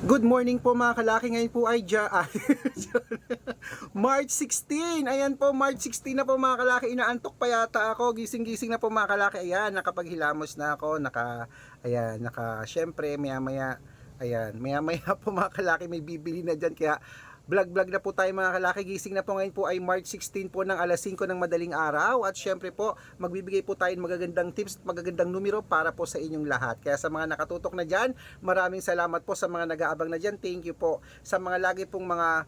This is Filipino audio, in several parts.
Good morning po mga kalaki. Ngayon po ay March 16. Ayan po, March 16 na po mga kalaki. Inaantok pa yata ako. Gising-gising na po mga kalaki. Ayan, nakapaghilamos na ako. Syempre, maya-maya. Ayan, maya-maya po mga kalaki. May bibili na dyan. Kaya, vlog na po tayo mga kalaki. Gising na po ngayon po ay March 16 po ng alas 5 ng madaling araw. At syempre po, magbibigay po tayo ng magagandang tips at magagandang numero para po sa inyong lahat. Kaya sa mga nakatutok na dyan, maraming salamat po sa mga nag-aabang na dyan. Thank you po. Sa mga lagi pong mga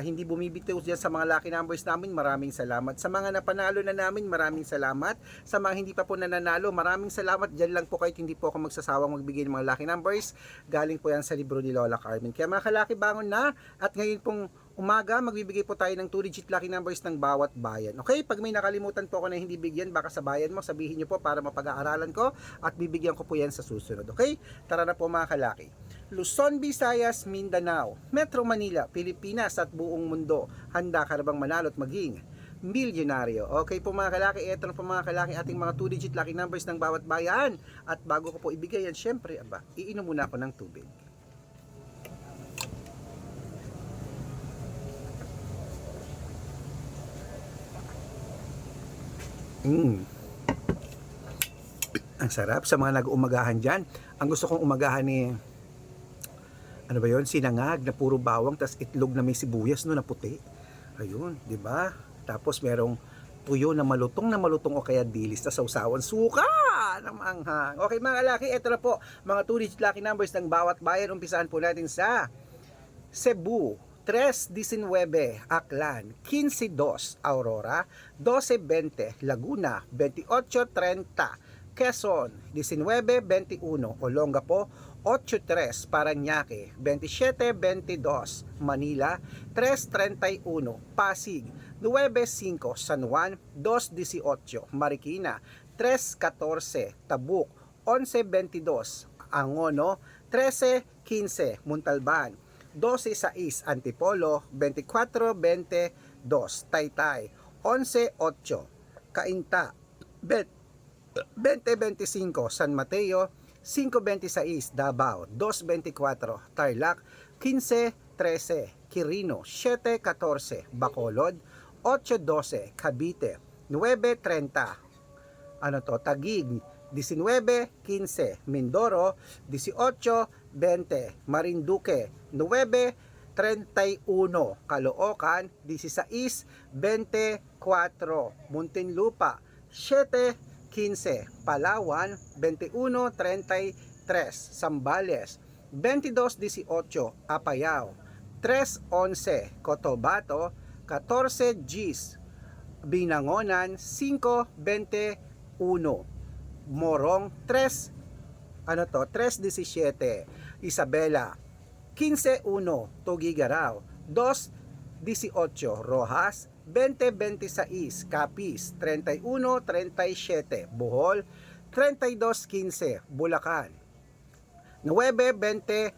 hindi bumibitaw dyan sa mga lucky numbers namin, maraming salamat. Sa mga napanalo na namin, maraming salamat. Sa mga hindi pa po nananalo, maraming salamat. Dyan lang po kahit hindi po ako magsasawang magbigay ng mga lucky numbers. Galing po yan sa libro ni Lola Carmen. Kaya mga kalaki, bangon na. At ngayon pong umaga, magbibigay po tayo ng 2-digit lucky numbers ng bawat bayan. Okay? Pag may nakalimutan po ako na hindi bigyan, baka sa bayan mo, sabihin nyo po para mapag-aaralan ko at bibigyan ko po yan sa susunod. Okay? Tara na po mga kalaki. Luzon, Visayas, Mindanao, Metro Manila, Pilipinas at buong mundo. Handa ka na bang manalo at maging milyonaryo? Okay po mga kalaki, eto na po mga kalaki ating mga 2-digit lucky numbers ng bawat bayan. At bago ko po ibigay yan, syempre, iinom muna ako ng tubig. Ang sarap sa mga nag-umagahan dyan. Ang gusto kong umagahan ni ano ba yon, sinangag na puro bawang tas itlog na may sibuyas no na puti. Ayun, 'di ba? Tapos merong tuyo na malutong o kaya dilis na sausawan suka ng maanghang. Okay mga kalaki, ito na po mga 2-digit lucky numbers ng bawat bayan. Umpisahan po natin sa Cebu, 3-19 Aklan, 15-2 Aurora, 12-20 Laguna, 28-30 Quezon, 19-21 Olongapo, 8-3 Parañaque, 27-22 Manila, 3-31 Pasig, 9-5 San Juan, 2-18 Marikina, 3-14 Tabuk, 11-22 Angono, 13-15 Montalban, 12-6 Antipolo, 24-22 Taytay, 11-8 Cainta, 20-25 San Mateo, 5-26 Davao, 2-24 Tarlac, 15-13 Quirino, 7-14 Bacolod, 8-12 Cavite, 9-30 Taguig, 19-15 Mindoro, 18-20 Marinduque, 9-31 Caloocan, 16-24 Muntinlupa, 7-15 Palawan, 21-33 Zambales, 22-18 Apayao, 3-11 Cotabato, 14 Gis Binangonan, 5-21 Morong, 3-17 Isabela, 15-1 Tuguegarao, 2-18 Rojas, 20-26 Capiz, 31-37 Bohol, 32-15 Bulacan, 9-24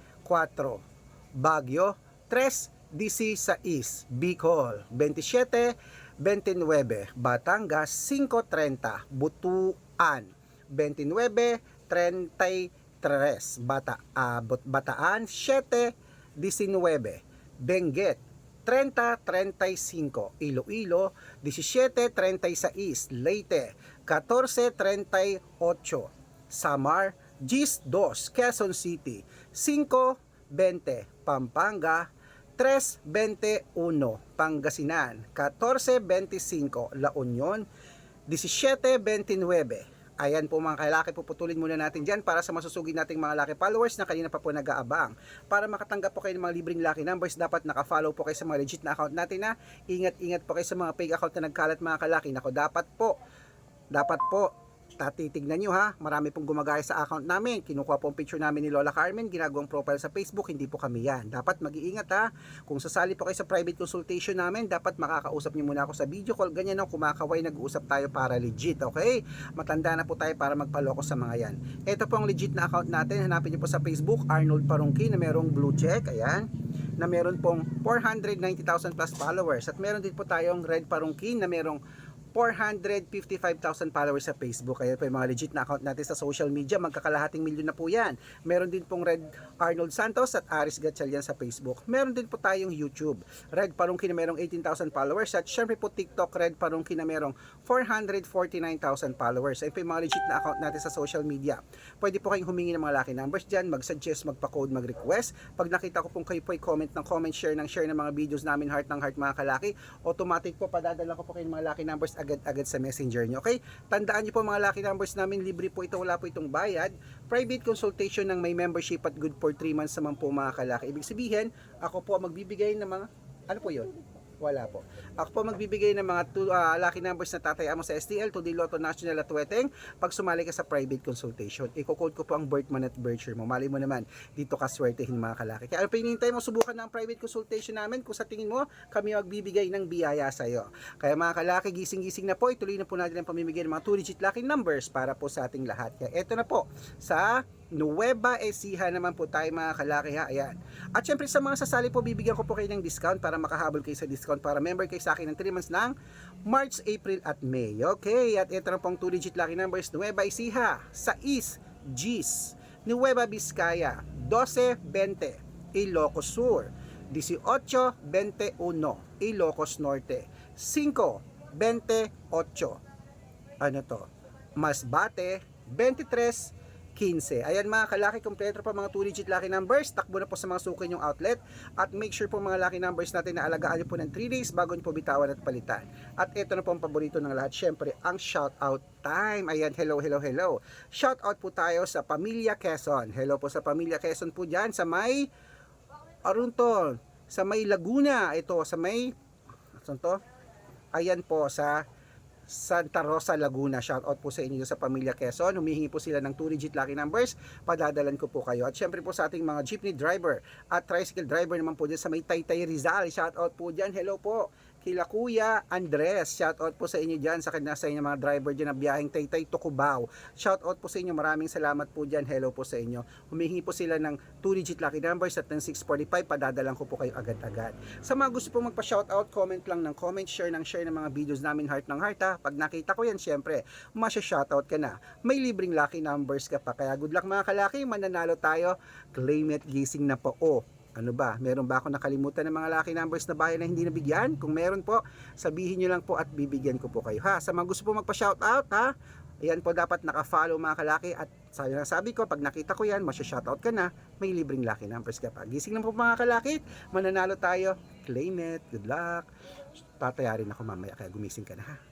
Baguio, 3-16 Bicol, 27-29 Batangas, 5-30 Butuan, 29-33 Bataan, 7-19 Benguet, 30-35 Iloilo, 17-36 Leyte, 14-38 Samar, 10-2 Quezon City, 5-20 Pampanga, 3-21 Pangasinan, 14-25 La Union, 17-29. Ayan po mga kalaki, puputulin muna natin dyan para sa masusugid nating mga lucky followers na kanina pa po nag-aabang. Para makatanggap po kayo ng mga libreng lucky numbers, dapat nakafollow po kayo sa mga legit na account natin na. Ingat-ingat po kayo sa mga fake account na nagkalat mga kalaki. Nako, dapat po tatitignan nyo ha, marami pong gumagaya sa account namin. Kinukuha po ang picture namin ni Lola Carmen, ginagawang profile sa Facebook, hindi po kami yan. Dapat mag-iingat ha. Kung sasali po kayo sa private consultation namin, dapat makakausap nyo muna ako sa video call. Ganyan ang kumakaway, nag-uusap tayo para legit, okay? Matanda na po tayo para magpaloko sa mga yan. Ito po ang legit na account natin. Hanapin nyo po sa Facebook, Arnold Parungki, na merong blue check, ayan, na meron pong 490,000 plus followers. At meron din po tayong Red Parungki na merong 455,000 followers sa Facebook. Kaya po yung mga legit na account natin sa social media, magkakalahating milyon na po yan. Meron din pong Red Arnold Santos at Aris Gatchalian sa Facebook. Meron din po tayong YouTube, Red Parungki na merong 18,000 followers. At syempre po TikTok, Red Parungki na merong 449,000 followers. Ayun po yung mga legit na account natin sa social media. Pwede po kayong humingi ng mga lucky numbers dyan, mag-suggest, magpa-code, mag-request. Pag nakita ko pong kayo po ay comment ng comment, share ng mga videos namin, heart ng heart mga kalaki, automatic po padadala ko po kayo ng mga lucky numbers agad-agad sa messenger nyo. Okay? Tandaan nyo po mga lucky numbers namin, libre po ito, wala po itong bayad. Private consultation ng may membership at good for 3 months naman po mga kalaki. Ibig sabihin, ako po magbibigay ng mga, ano po yun? Wala po. Ako po magbibigay ng mga lucky numbers na tatayaan mo sa STL, to Lotto National at Weteng pag sumali ka sa private consultation. Iko-code ko po ang birth month at birth year mo. Mali mo naman, dito ka swertehin mga kalaki. Kaya ano pa hinihintay mo, subukan ng private consultation namin kung sa tingin mo kami magbibigay ng biyaya sa iyo. Kaya mga kalaki, gising-gising na po, ituloy na po natin ang pamimigay ng mga 2-digit lucky numbers para po sa ating lahat. Kaya eto na po, sa Nueva Ecija naman po tayo mga kalaki ha. Ayan. At syempre sa mga sasali po, bibigyan ko po kayo ng discount para makahabol kayo sa discount para member kayo sa akin ng 3 months ng March, April at May. Okay, at ito na pong 2-digit lucky numbers. Nueva Ecija, 6 Gs, Nueva Vizcaya, 12-20, Ilocos Sur, 18-21, Ilocos Norte, 5-28, ano to, Masbate, 23-15. Ayan mga kalaki, kompleto pa mga 2-digit lucky numbers. Takbo na po sa mga suki yung outlet. At make sure po mga lucky numbers natin na alagaan nyo po ng 3 days bago nyo po bitawan at palitan. At ito na po ang paborito ng lahat. Syempre, ang shoutout time. Ayan, hello. Shoutout po tayo sa Pamilya Quezon. Hello po sa Pamilya Quezon po dyan sa may Arunton, sa may Laguna. Ito, sa may, saan to? Ayan po, sa Santa Rosa, Laguna. Shoutout po sa inyo sa Pamilya Quezon. Humihingi po sila ng 2-digit lucky numbers. Padadalan ko po kayo. At syempre po sa ating mga jeepney driver at tricycle driver naman po dyan sa may Taytay Rizal. Shoutout po dyan. Hello po kila Kuya Andres. Shoutout po sa inyo dyan sa inyo mga driver dyan na biyaheng Taytay to Cubao. Shoutout po sa inyo. Maraming salamat po dyan. Hello po sa inyo. Humihingi po sila ng 2-digit lucky numbers at ng 645. Padadalan ko po kayo agad-agad. Sa mga gusto po magpa-shoutout, comment lang ng comment, share ng mga videos namin, heart ng heart ha. Pag nakita ko yan, syempre, masya-shoutout ka na. May libreng lucky numbers ka pa. Kaya good luck mga kalaki, mananalo tayo. Claim it, gising na po. Oh, ano ba? Meron ba ako nakalimutan ng mga lucky numbers na bayan na hindi nabigyan? Kung meron po, sabihin nyo lang po at bibigyan ko po kayo ha. Sa mga gusto po magpa-shoutout ha, ayan po dapat naka-follow mga kalaki. At sabi ko, pag nakita ko yan, masya-shoutout ka na. May libreng lucky numbers ka pa. Gising lang po mga kalaki, mananalo tayo. Claim it. Good luck. Tatayarin ako mamaya, kaya gumising ka na ha.